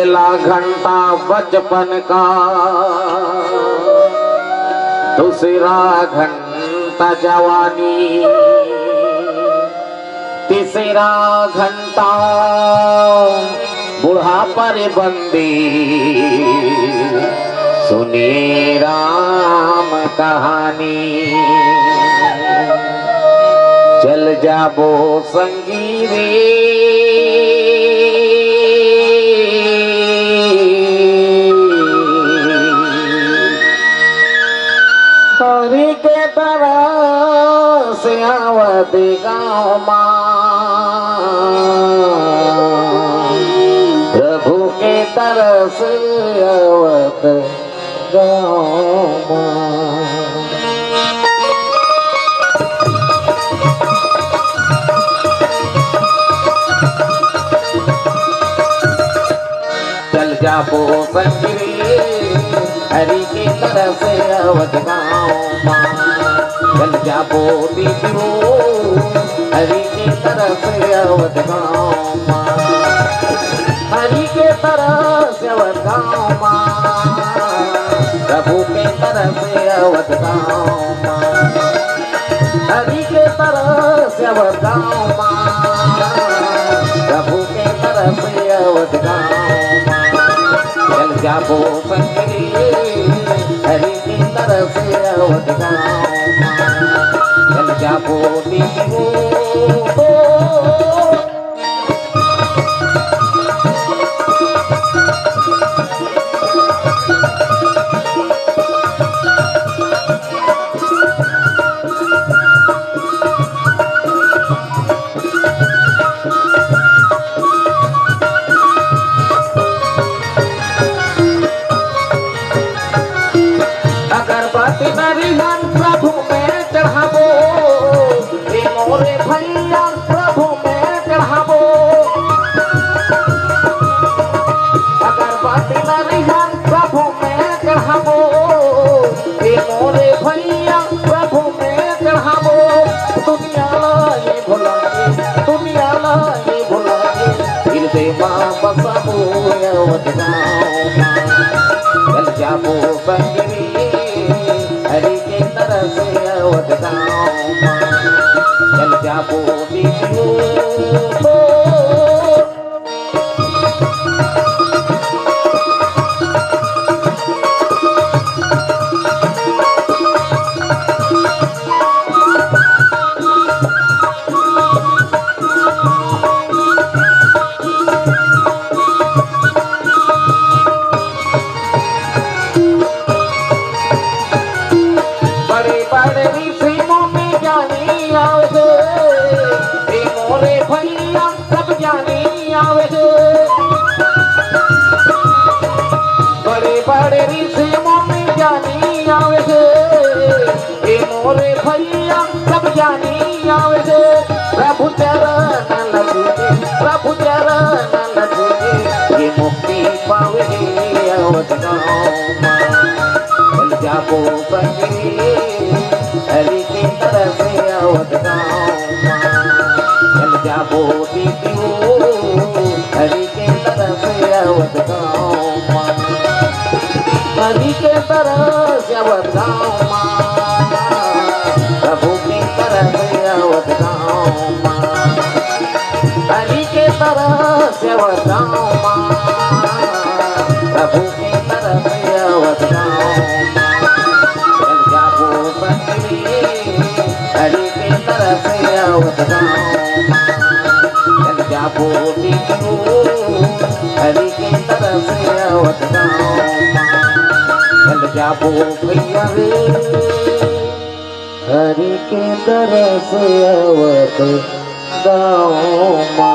पहला घंटा बचपन का, दूसरा घंटा जवानी, तीसरा घंटा बुढ़ापा रे बंदी। सुनिए राम कहानी, चल जाबो संगी रे, हरि के तरह से आवत गाँव माँ, प्रभु के तरह से आवत गाँव माँ। चल जाबो संगी रे, हरि की तरफ से अवध गाँव माँ। चल जाबो दीदियो, हरि की तरफ से अवध गाँव माँ। हरि के तरफ से अवध गाँव माँ, प्रभु के तरफ से अवध गाँव माँ। हरि के तरफ से अवध गाँव माँ, प्रभु के तरफ से अवध गाँव माँ। चल जाबो संगी हरि की तरफ से अवध गाँव माँ। चल जाबो दीदियो, अगरबत्ती नरियन प्रभु में चढ़ाबो, मोरे भैया प्रभु में चढ़ाबो। अगरबत्ती नरियन प्रभु में चढ़ाबो, मोरे भैया प्रभु में चढ़ाबो। दुनिया ये भुलाए, दुनिया ये भुलाए, हृदय माँ बसाबो अवध गाँव माँ। चल जाबो संगी हरि के तरफ से अवध गाँव माँ। चल जाबो दीदियो, बड़े बड़े ऋषियों में ज्ञानी आवे, मोरे भैया सब ज्ञानी आवे। बड़े बड़े ऋषियों में ज्ञानी आवे, मोरे भैया सब ज्ञानी आवे। प्रभु चरण लगे, प्रभु चरण लगे, ये मुक्ति पावे अवध गाँव माँ। चल जाबो संगी हरि की तरफ से अवध गाँव माँ। चल जाबो दीदियो, हरि के तरफ से अवध गाँव माँ। हरि के तरफ से अवध गाँव माँ, प्रभु की तरफ से अवध गाँव माँ। हरि के तरफ से अवध गाँव माँ, प्रभु की तरफ से अवध गाँव माँ। चल जाबो संगी हरि की तरफ से अवध गाँव माँ। चल जाबो दीदियो, हरि की तरफ से अवध गाँव माँ। चल जाबो भैया रे, हरि की तरफ से अवध गाँव माँ।